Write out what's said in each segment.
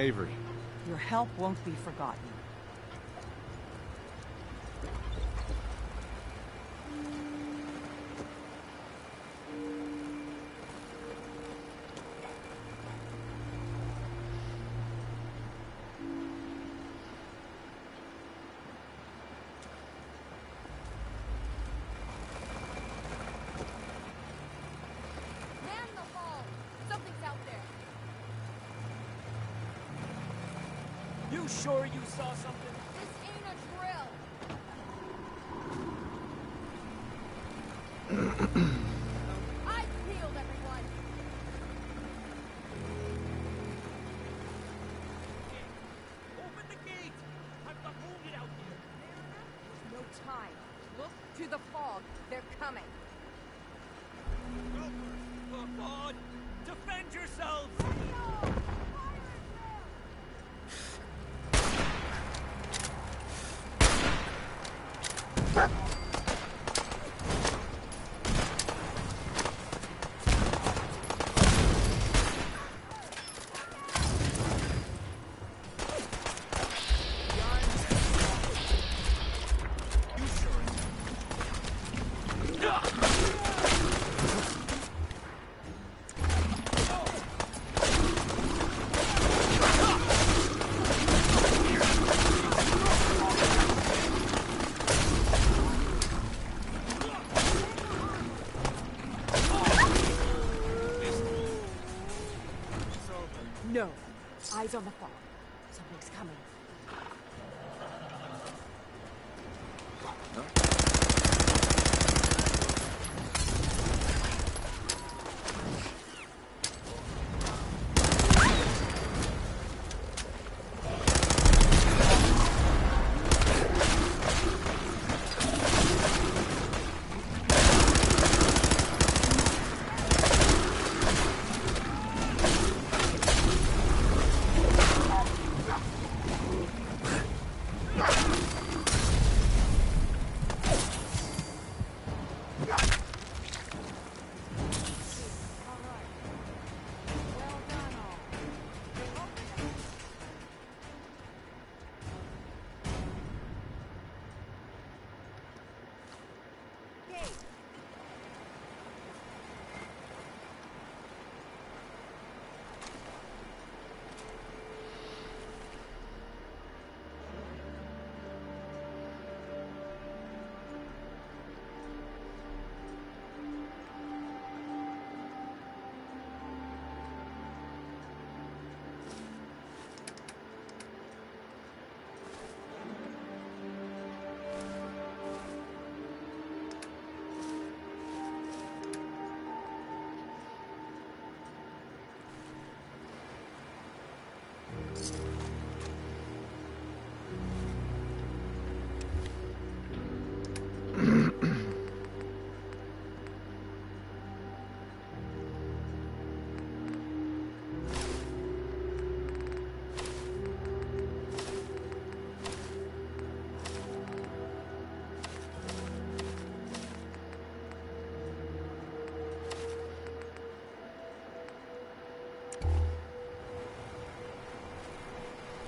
Avery. Your help won't be forgotten. You sure you saw something? This ain't a drill. I've healed everyone. Open the gate! I've got wounded out here. No time. Look to the fog. They're coming. For God, defend yourselves! No. Eyes on the fog. Something's coming.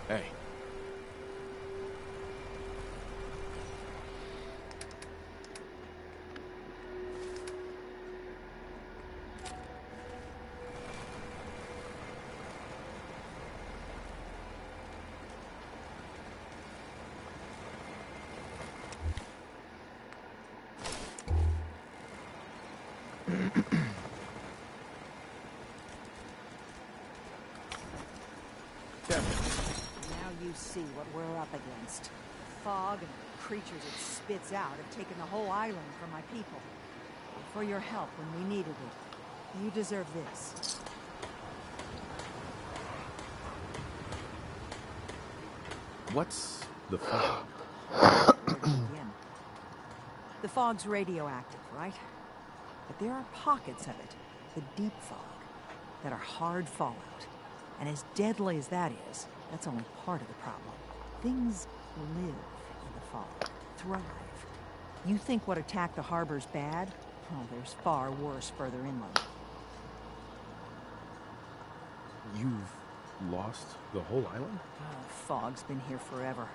Hey. Now you see what we're up against. Fog and the creatures it spits out have taken the whole island from my people. For your help when we needed it. You deserve this. What's the fog? The fog's radioactive, right? But there are pockets of it, the deep fog, that are hard fallout. And as deadly as that is, that's only part of the problem. Things live in the fog, thrive. You think what attacked the harbor's bad? Oh, there's far worse further inland. You've lost the whole island? Oh, fog's been here forever.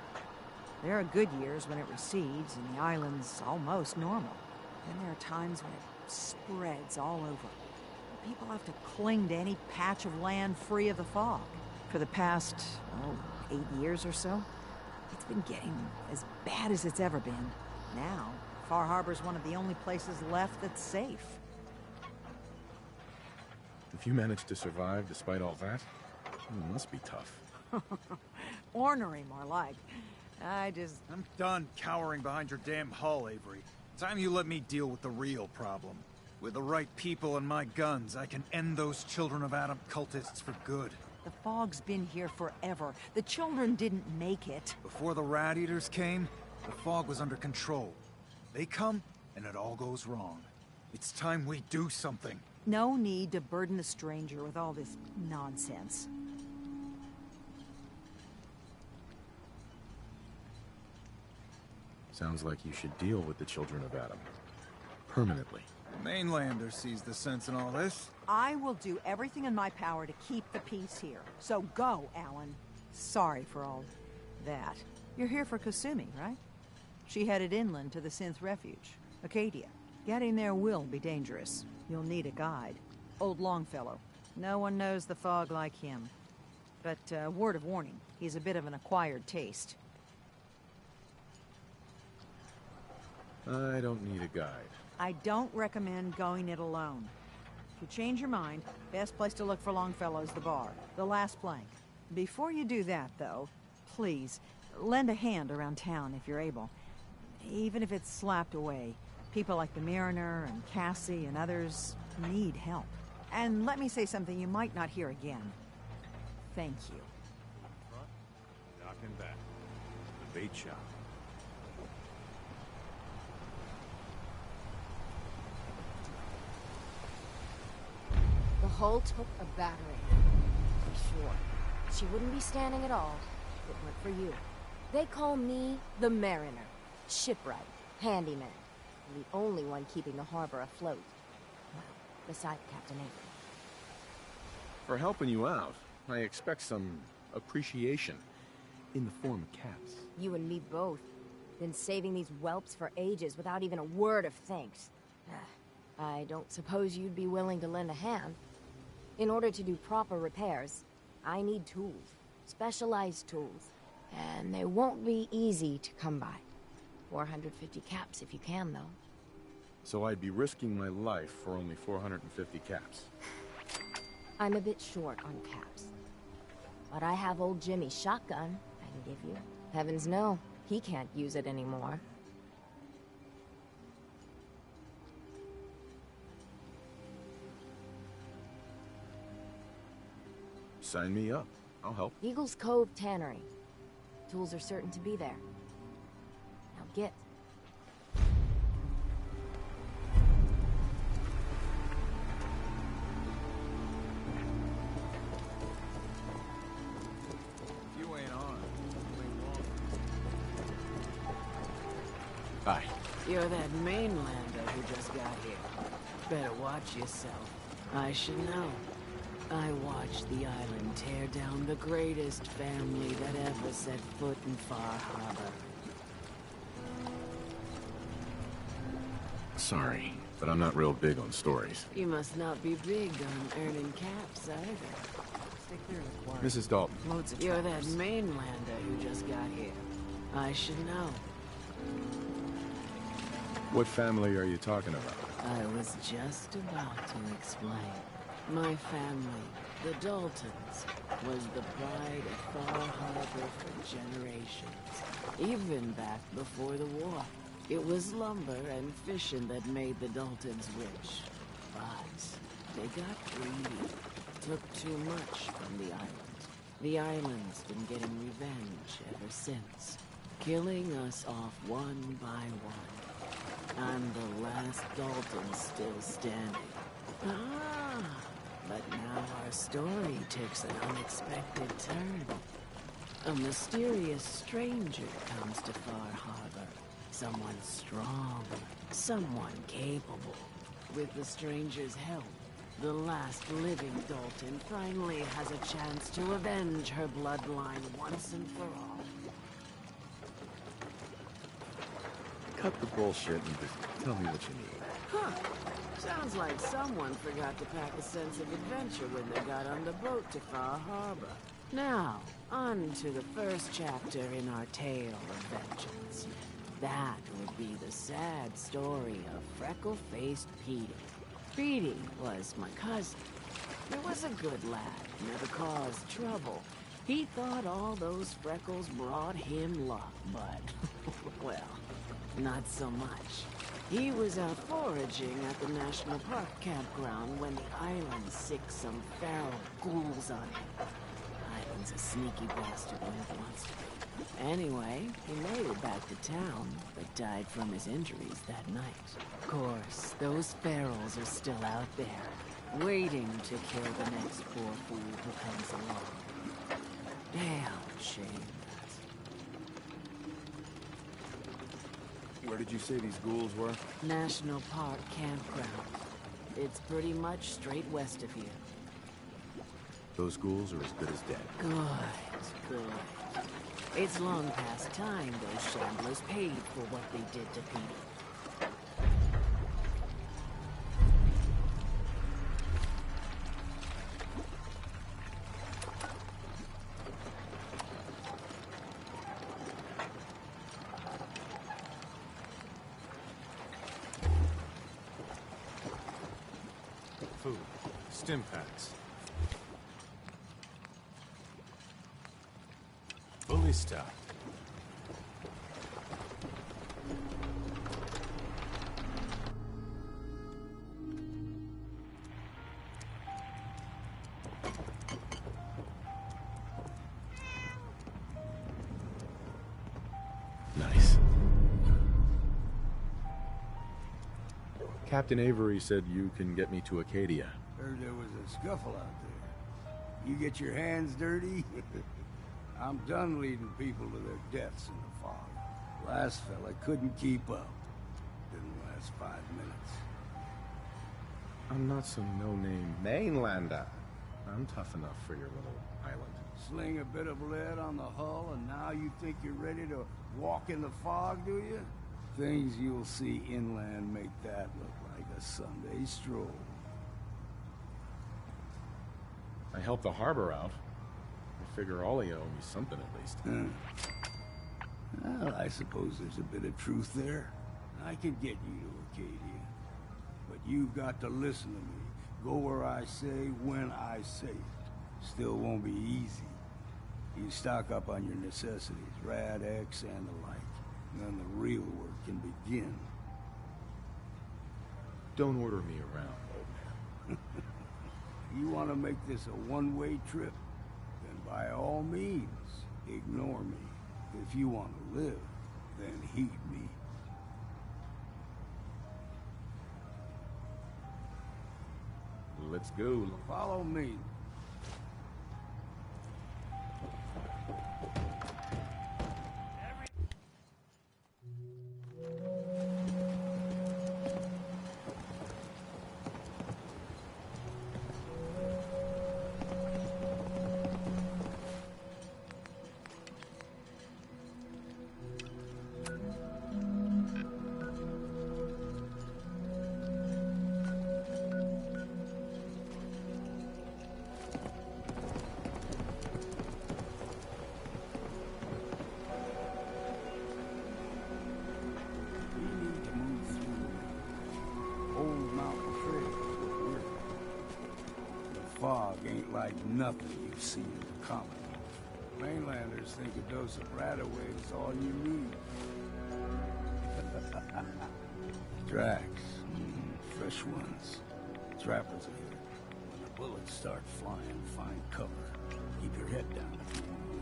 There are good years when it recedes and the island's almost normal. Then there are times when it spreads all over. People have to cling to any patch of land free of the fog. For the past, 8 years or so, it's been getting as bad as it's ever been. Now, Far Harbor's one of the only places left that's safe. If you managed to survive despite all that, it must be tough. Ornery, more like. I'm done cowering behind your damn hull, Avery. Time you let me deal with the real problem. With the right people and my guns, I can end those Children of Adam cultists for good. The fog's been here forever. The children didn't make it. Before the Rat Eaters came, the fog was under control. They come, and it all goes wrong. It's time we do something. No need to burden the stranger with all this nonsense. Sounds like you should deal with the Children of Adam. Permanently. The mainlander sees the sense in all this. I will do everything in my power to keep the peace here. So go, Alan. Sorry for all that. You're here for Kasumi, right? She headed inland to the Synth Refuge, Acadia. Getting there will be dangerous. You'll need a guide. Old Longfellow. No one knows the fog like him. But, word of warning, he's a bit of an acquired taste. I don't need a guide. I don't recommend going it alone. If you change your mind, best place to look for Longfellow's the bar, the last plank. Before you do that, though, please, lend a hand around town if you're able. Even if it's slapped away. People like the Mariner and Cassie and others need help. And let me say something you might not hear again. Thank you. Dock and back. The bait shop. The hull took a battering. For sure. She wouldn't be standing at all if it weren't for you. They call me the Mariner. Shipwright. Handyman. I'm the only one keeping the harbor afloat. Well, besides Captain Avery. For helping you out, I expect some appreciation in the form of caps. You and me both. Been saving these whelps for ages without even a word of thanks. I don't suppose you'd be willing to lend a hand. In order to do proper repairs, I need tools. Specialized tools. And they won't be easy to come by. 450 caps if you can, though. So I'd be risking my life for only 450 caps. I'm a bit short on caps. But I have old Jimmy's shotgun I can give you. Heavens no, he can't use it anymore. Sign me up. I'll help. Eagle's Cove Tannery. Tools are certain to be there. Now get. If you ain't on, you ain't wrong. Hi. You're that mainlander who just got here. Better watch yourself. I should know. I watched the island tear down the greatest family that ever set foot in Far Harbor. Sorry, but I'm not real big on stories. You must not be big on earning caps either. Stay clear of the quarry. Mrs. Dalton. Loads of You're that traps. mainlander who just got here. I should know. What family are you talking about? I was just about to explain. My family, the Daltons, was the pride of Far Harbor for generations. Even back before the war. It was lumber and fishing that made the Daltons rich. But they got greedy. Took too much from the island. The island's been getting revenge ever since. Killing us off one by one. I'm the last Dalton still standing. Ah, but now our story takes an unexpected turn. A mysterious stranger comes to Far Harbor. Someone strong, someone capable. With the stranger's help, The last living Dalton finally has a chance to avenge her bloodline once and for all. Cut the bullshit and just tell me what you need. Huh. Sounds like someone forgot to pack a sense of adventure when they got on the boat to Far Harbor. Now, on to the first chapter in our tale of vengeance. That would be the sad story of freckle-faced Petey. Petey was my cousin. He was a good lad, never caused trouble. He thought all those freckles brought him luck, but, well, not so much. He was out foraging at the National Park campground when the island sicked some feral ghouls on him. Island's a sneaky bastard when it wants to be. Anyway, he made it back to town, but died from his injuries that night. Of course, those ferals are still out there, waiting to kill the next poor fool who comes along. Damn shame. Where did you say these ghouls were? National Park campground. It's pretty much straight west of here. Those ghouls are as good as dead. Good. It's long past time those shamblers paid for what they did to Petey. Food. Stim packs. Fully stocked. Nice. Captain Avery said you can get me to Acadia. Heard there was a scuffle out there. You get your hands dirty? I'm done leading people to their deaths in the fog. Last fella couldn't keep up. Didn't last 5 minutes. I'm not some no-name mainlander. I'm tough enough for your little island. Sling a bit of lead on the hull and now you think you're ready to walk in the fog, do you? Things you'll see inland make that look like a Sunday stroll. I helped the harbor out. I figure all of you owe me something at least. Well, I suppose there's a bit of truth there. I can get you to Acadia. But you've got to listen to me. Go where I say, when I say it. Still won't be easy. You stock up on your necessities, Rad-X and the like. And then the real work can begin. Don't order me around, old man. You want to make this a one-way trip? Then by all means, ignore me. If you want to live, then heed me. Let's go. Follow me. Fog ain't like nothing you've seen in the colony. Mainlanders think a dose of Radaway is all you need. Tracks. Fresh ones. Trappers are here. When the bullets start flying, find cover. Keep your head down if you want to live.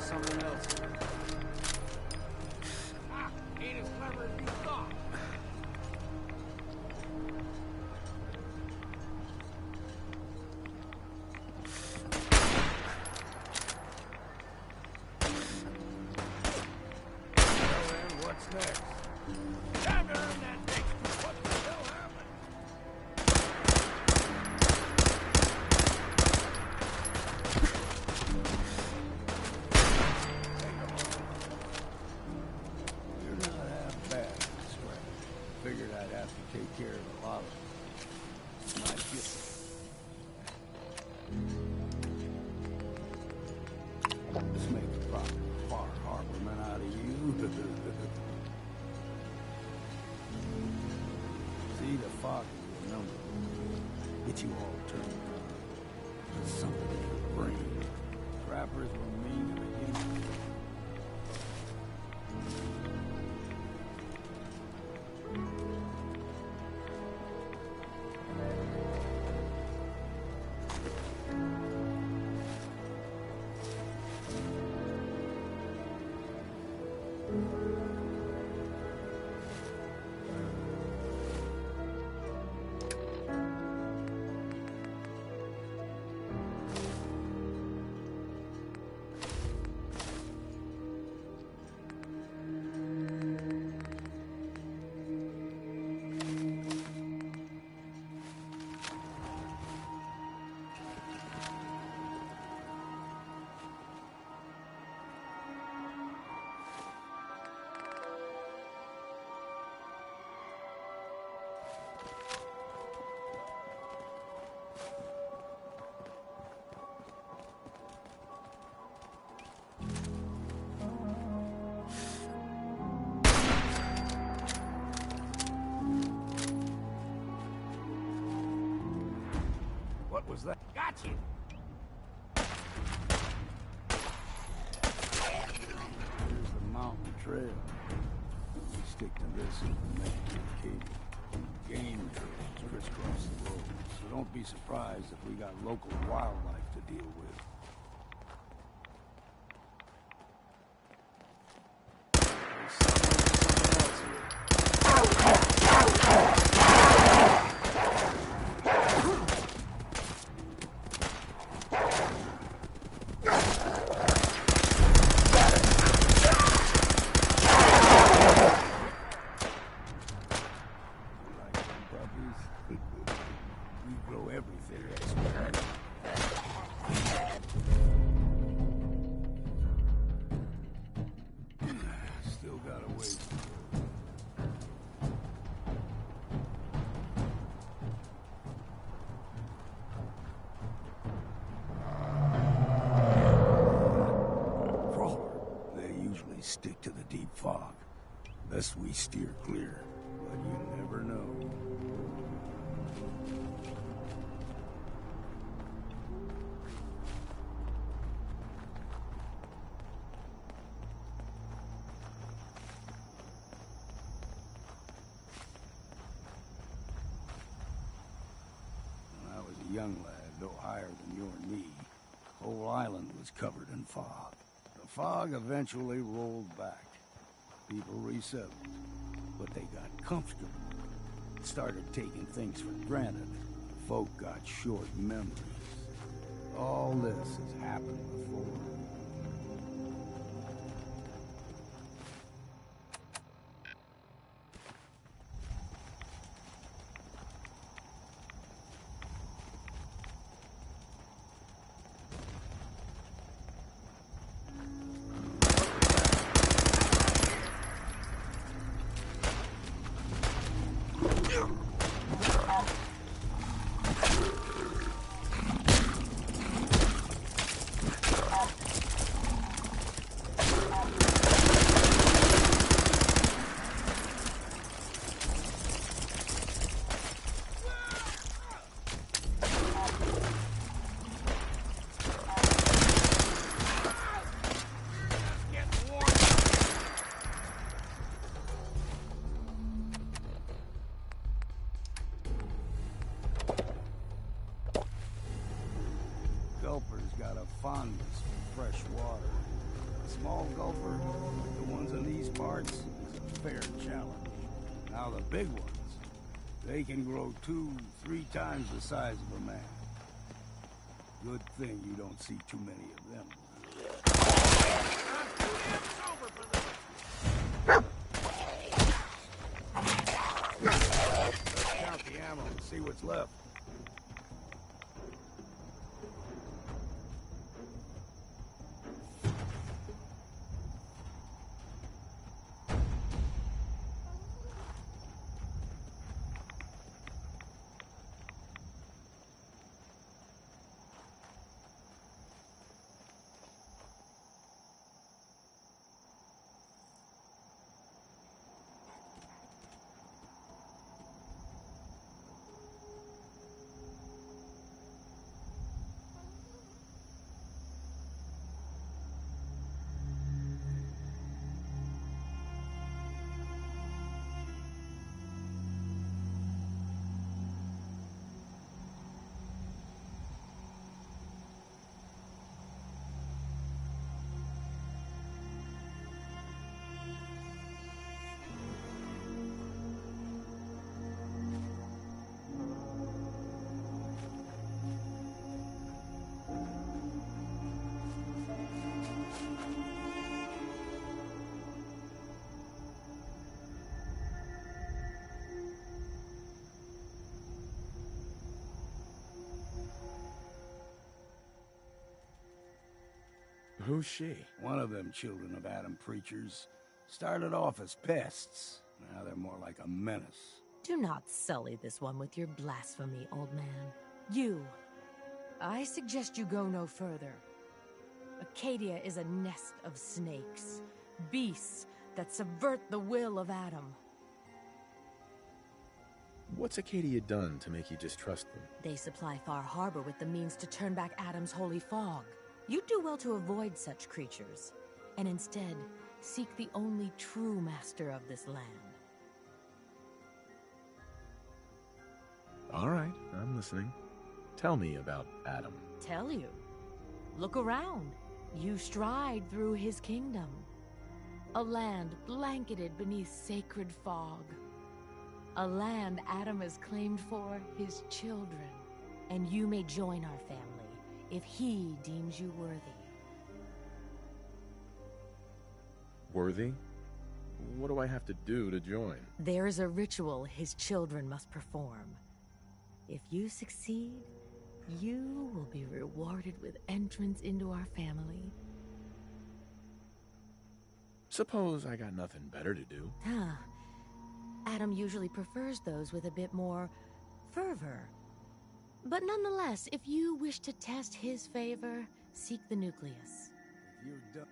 something else. Ah, ain't as clever as you thought. Well, then, what's next? Time to earn that thing. What the hell happened? You're not half bad, Scrap. Figured I'd have to take care of a lot of them. Might get... Let's make a proper far harborman out of you. See, the fog is your number. Get you all turned around. There's something in your brain. Trappers were mean to begin with. What was that? Got you. There's the mountain trail. We stick to this in the main Acadia. Game trails crisscross the road, so don't be surprised if we got local wildlife to deal with. There's something else here. Like them puppies? We grow everything that's bad. Still got a ways to go. Crawler, they usually stick to the deep fog. Best we steer clear, but you never know. When I was a young lad, no higher than you or me, the whole island was covered in fog. The fog eventually rolled back. People resettled, but they got comfortable. Started taking things for granted. Folk got short memories. All this has happened before. Gulper's got a fondness for fresh water. A small gulper, like the ones in these parts, is a fair challenge. Now the big ones, they can grow 2-3 times the size of a man. Good thing you don't see too many of them. Let's count the ammo and see what's left. Who's she? One of them children of Adam preachers started off as pests. Now they're more like a menace. Do not sully this one with your blasphemy, old man. You. I suggest you go no further. Acadia is a nest of snakes. Beasts that subvert the will of Adam. What's Acadia done to make you distrust them? They supply Far Harbor with the means to turn back Adam's holy fog. You'd do well to avoid such creatures, and instead seek the only true master of this land. All right, I'm listening. Tell me about Adam. Tell you. Look around. You stride through his kingdom. A land blanketed beneath sacred fog. A land Adam has claimed for his children. And you may join our family if he deems you worthy. Worthy? What do I have to do to join? There is a ritual his children must perform. If you succeed, you will be rewarded with entrance into our family. Suppose I got nothing better to do. Adam usually prefers those with a bit more fervor. But nonetheless, if you wish to test his favor, seek the nucleus. If you're done.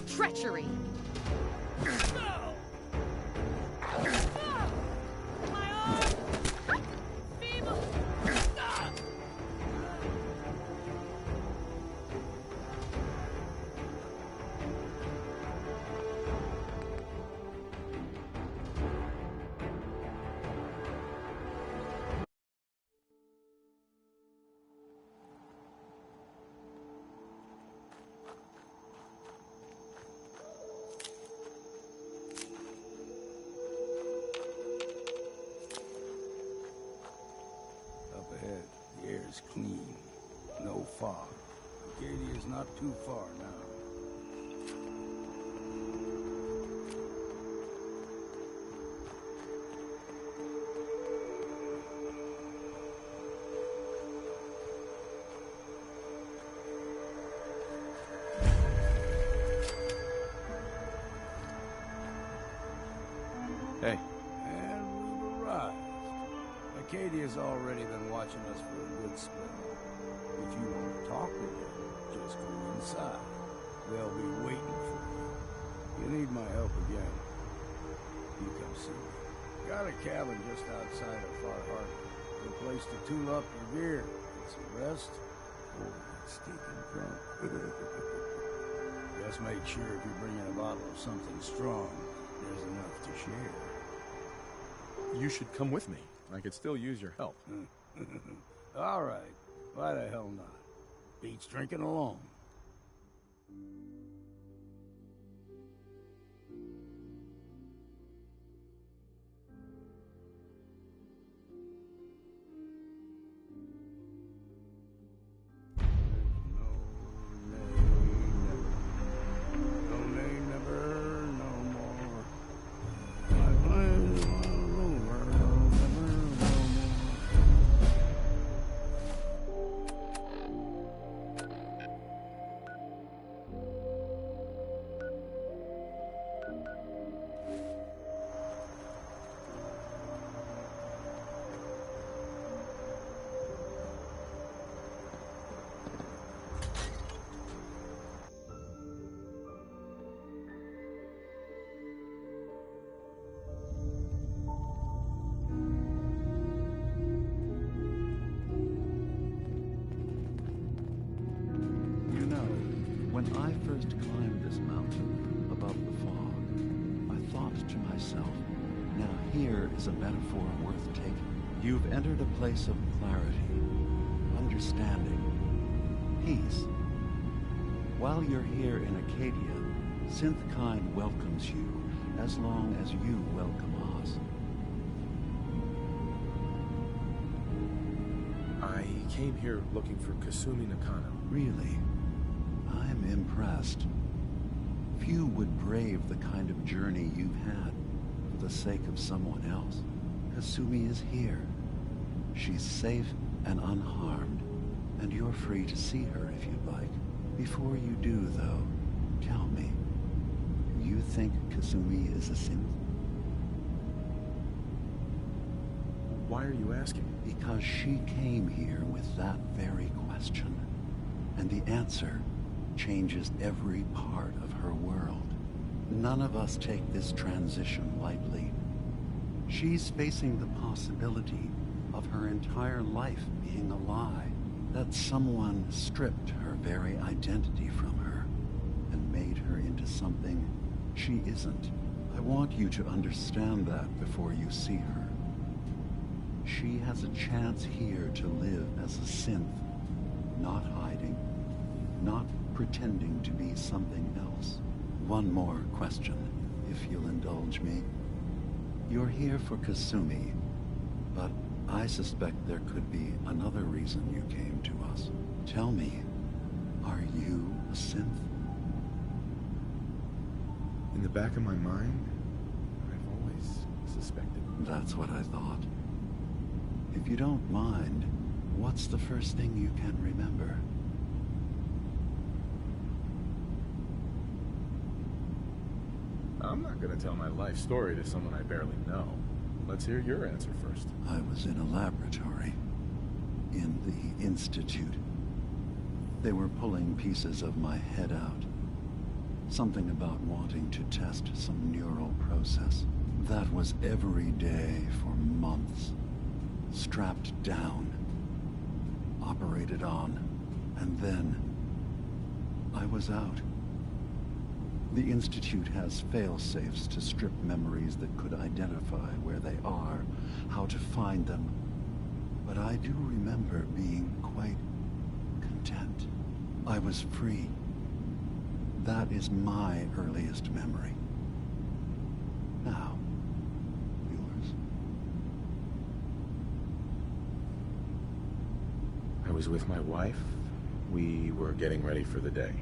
Treachery! Clean. No fog. Acadia's not too far now. Hey. And we've arrived. Acadia's already been watching us for a good spell. If you want to talk with them, just go inside. They'll be waiting for you. You need need my help again, you come see me. Got a cabin just outside of Far Harbor. Good place to tool up your gear, get some rest, or get stinking drunk. Just make sure if you're bringing a bottle of something strong, there's enough to share. You should come with me. I could still use your help. All right. Why the hell not? Beats drinking alone. When I first climbed this mountain above the fog, I thought to myself, now here is a metaphor worth taking. You've entered a place of clarity, understanding, peace. While you're here in Acadia, Synthkind welcomes you as long as you welcome us. I came here looking for Kasumi Nakano. Really? I'm impressed. Few would brave the kind of journey you've had for the sake of someone else. Kasumi is here. She's safe and unharmed, and you're free to see her if you'd like. Before you do, though, tell me, do you think Kasumi is a synth? Why are you asking? Because she came here with that very question, and the answer changes every part of her world. None of us take this transition lightly. She's facing the possibility of her entire life being a lie, that someone stripped her very identity from her and made her into something she isn't. I want you to understand that before you see her. She has a chance here to live as a synth, not hiding, not pretending to be something else. One more question, if you'll indulge me. You're here for Kasumi, but I suspect there could be another reason you came to us. Tell me, are you a synth? In the back of my mind, I've always suspected. That's what I thought. If you don't mind, what's the first thing you can remember? I'm not gonna tell my life story to someone I barely know. Let's hear your answer first. I was in a laboratory. In the Institute. They were pulling pieces of my head out. Something about wanting to test some neural process. That was every day for months. Strapped down. Operated on. And then I was out. The Institute has fail-safes to strip memories that could identify where they are, how to find them. But I do remember being quite content. I was free. That is my earliest memory. Now, yours. I was with my wife. We were getting ready for the day.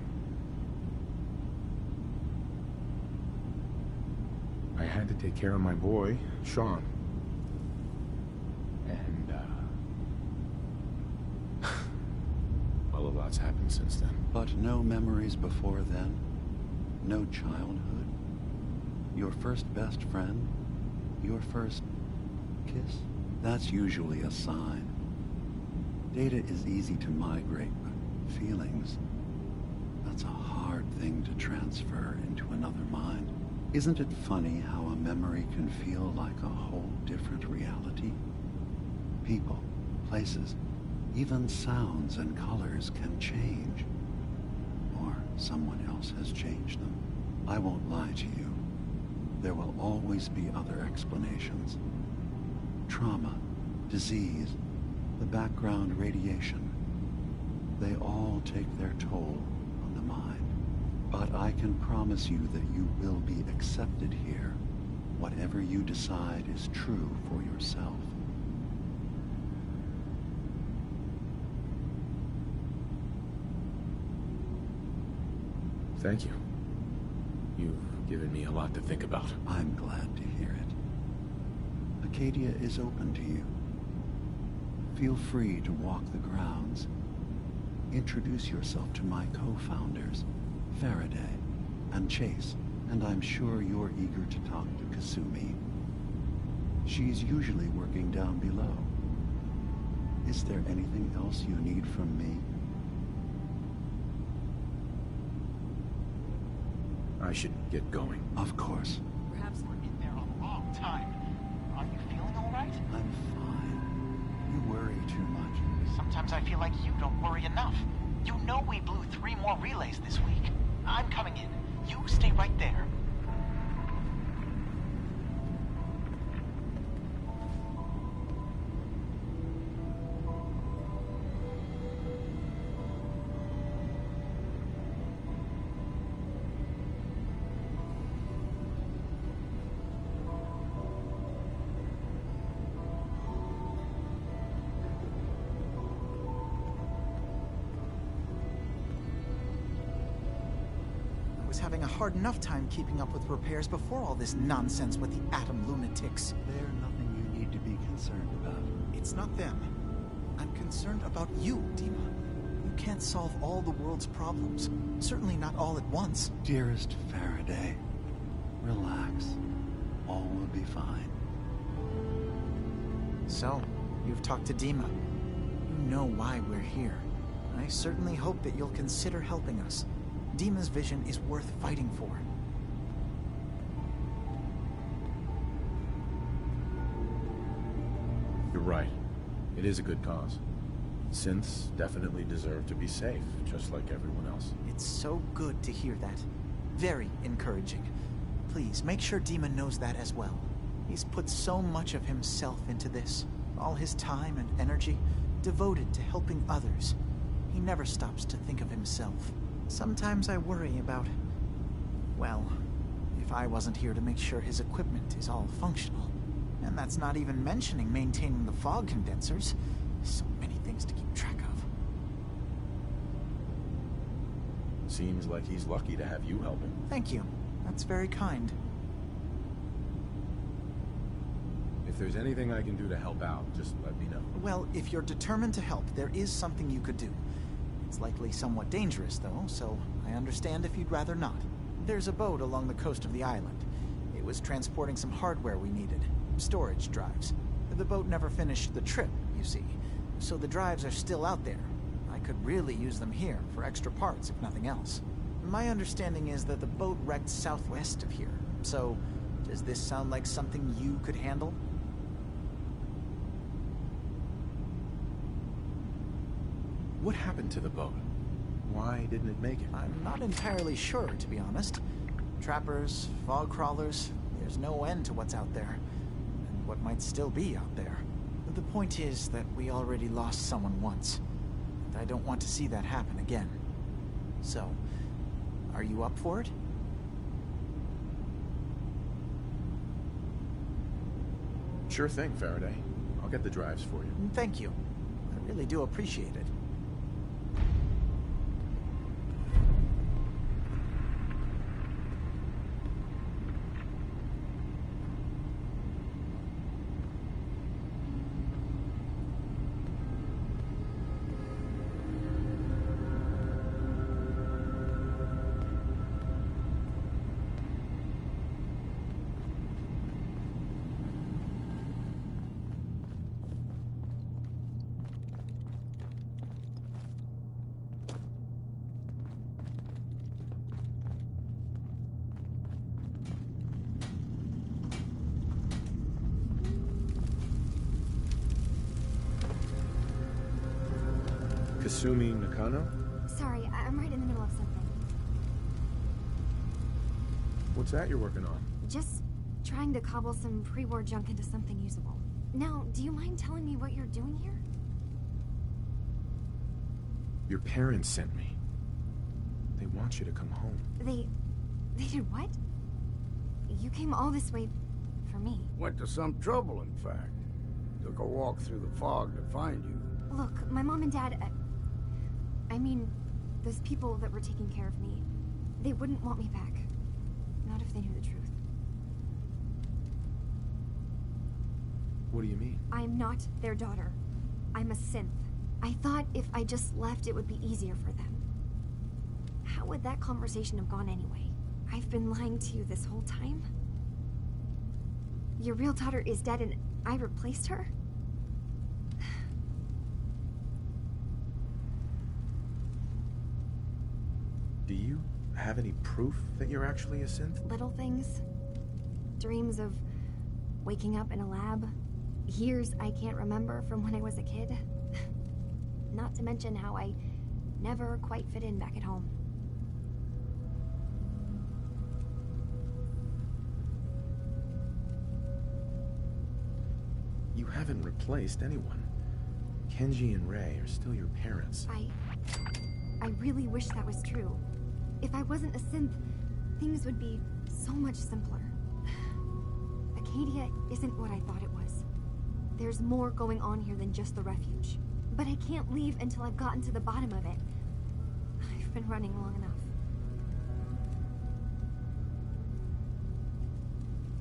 I had to take care of my boy, Sean. And, well, a lot's happened since then. But no memories before then? No childhood? Your first best friend? Your first kiss? That's usually a sign. Data is easy to migrate, but feelings, that's a hard thing to transfer into another mind. Isn't it funny how a memory can feel like a whole different reality? People, places, even sounds and colors can change. Or someone else has changed them. I won't lie to you. There will always be other explanations. Trauma, disease, the background radiation. They all take their toll on the mind. But I can promise you that you will be accepted here, whatever you decide is true for yourself. Thank you. You've given me a lot to think about. I'm glad to hear it. Acadia is open to you. Feel free to walk the grounds. Introduce yourself to my co-founders, Faraday and Chase, and I'm sure you're eager to talk to Kasumi. She's usually working down below. Is there anything else you need from me? I should get going. Of course. Perhaps we're in there a long time. Are you feeling all right? I'm fine. You worry too much. Sometimes I feel like you don't worry enough. You know we blew 3 more relays this week. I'm coming in. You stay right there. Having a hard enough time keeping up with repairs before all this nonsense with the atom lunatics. They're nothing you need to be concerned about. It's not them. I'm concerned about you, Dima. You can't solve all the world's problems. Certainly not all at once. Dearest Faraday, relax. All will be fine. So, you've talked to Dima. You know why we're here. I certainly hope that you'll consider helping us. Dima's vision is worth fighting for. You're right. It is a good cause. Synths definitely deserve to be safe, just like everyone else. It's so good to hear that. Very encouraging. Please, make sure Dima knows that as well. He's put so much of himself into this. All his time and energy devoted to helping others. He never stops to think of himself. Sometimes I worry about, well, if I wasn't here to make sure his equipment is all functional. And that's not even mentioning maintaining the fog condensers. So many things to keep track of. Seems like he's lucky to have you help him. Thank you. That's very kind. If there's anything I can do to help out, just let me know. Well, if you're determined to help, there is something you could do. It's likely somewhat dangerous, though, so I understand if you'd rather not. There's a boat along the coast of the island. It was transporting some hardware we needed. Storage drives. The boat never finished the trip, you see, so the drives are still out there. I could really use them here for extra parts, if nothing else. My understanding is that the boat wrecked southwest of here, so does this sound like something you could handle? What happened to the boat? Why didn't it make it? I'm not entirely sure, to be honest. Trappers, fog crawlers, there's no end to what's out there. And what might still be out there. The point is that we already lost someone once. And I don't want to see that happen again. So, are you up for it? Sure thing, Faraday. I'll get the drives for you. Thank you. I really do appreciate it. Kasumi Nakano? Sorry, I'm right in the middle of something. What's that you're working on? Just trying to cobble some pre-war junk into something usable. Now, do you mind telling me what you're doing here? Your parents sent me. They want you to come home. They did what? You came all this way for me. Went to some trouble, in fact. Took a walk through the fog to find you. Look, my mom and dad... I mean, those people that were taking care of me, they wouldn't want me back. Not if they knew the truth. What do you mean? I'm not their daughter. I'm a synth. I thought if I just left, it would be easier for them. How would that conversation have gone anyway? I've been lying to you this whole time? Your real daughter is dead and I replaced her? Do you have any proof that you're actually a synth? Little things. Dreams of waking up in a lab. Years I can't remember from when I was a kid. Not to mention how I never quite fit in back at home. You haven't replaced anyone. Kenji and Rei are still your parents. I really wish that was true. If I wasn't a synth, things would be so much simpler. Acadia isn't what I thought it was. There's more going on here than just the refuge. But I can't leave until I've gotten to the bottom of it. I've been running long enough.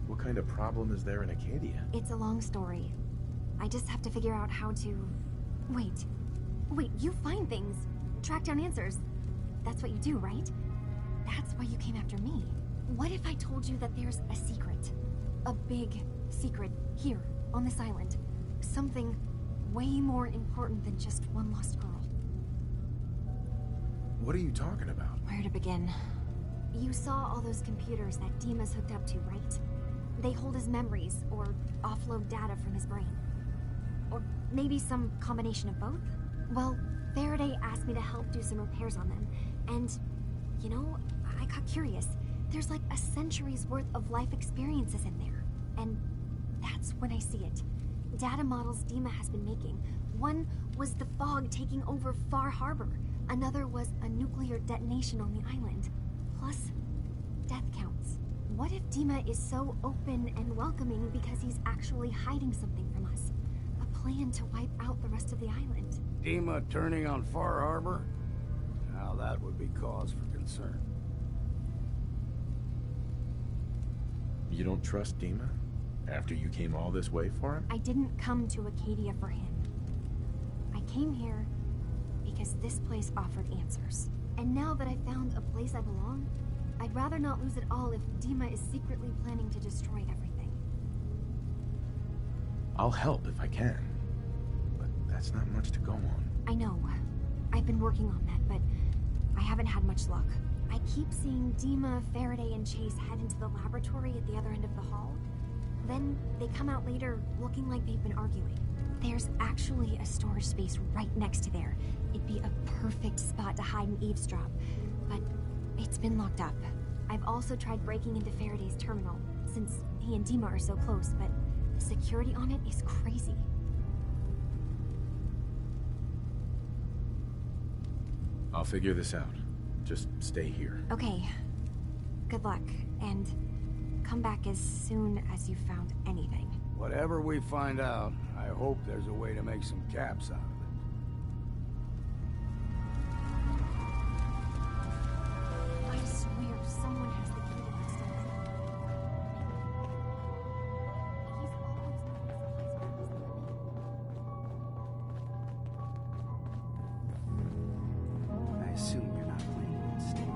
What kind of problem is there in Acadia? It's a long story. I just have to figure out how to... Wait, you find things. Track down answers. That's what you do, right? That's why you came after me. What if I told you that there's a secret? A big secret here, on this island. Something way more important than just one lost girl. What are you talking about? Where to begin? You saw all those computers that Dima's hooked up to, right? They hold his memories, or offload data from his brain. Or maybe some combination of both? Well, Faraday asked me to help do some repairs on them, and, you know, I got curious. There's like a century's worth of life experiences in there, and that's when I see it. Data models Dima has been making. One was the fog taking over Far Harbor. Another was a nuclear detonation on the island. Plus, death counts. What if Dima is so open and welcoming because he's actually hiding something from us? A plan to wipe out the rest of the island. Dima turning on Far Harbor? Now that would be cause for concern. You don't trust Dima? After you came all this way for him? I didn't come to Acadia for him. I came here because this place offered answers. And now that I found a place I belong, I'd rather not lose it all if Dima is secretly planning to destroy everything. I'll help if I can. But that's not much to go on. I know. I've been working on that, but I haven't had much luck. I keep seeing Dima, Faraday, and Chase head into the laboratory at the other end of the hall. Then they come out later looking like they've been arguing. There's actually a storage space right next to there. It'd be a perfect spot to hide and eavesdrop, but it's been locked up. I've also tried breaking into Faraday's terminal, since he and Dima are so close, but the security on it is crazy. I'll figure this out. Just stay here. Okay. Good luck, and come back as soon as you've found anything. Whatever we find out, I hope there's a way to make some caps out of it. I swear someone has the key to this stuff. I assume you're not playing it safe.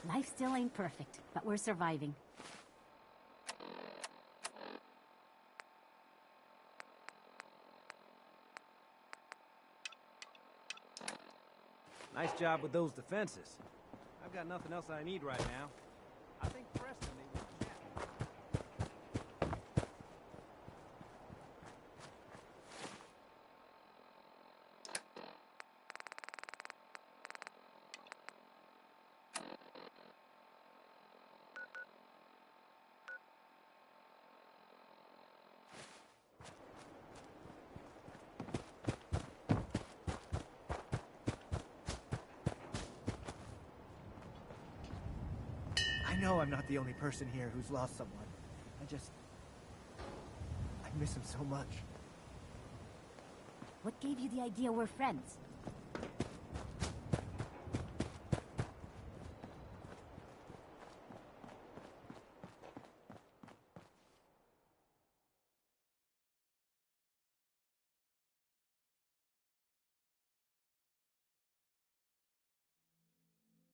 Life still ain't perfect, but we're surviving. Nice job with those defenses. I've got nothing else I need right now. I think Preston may want to chat. I know I'm not the only person here who's lost someone. I miss him so much. What gave you the idea we're friends?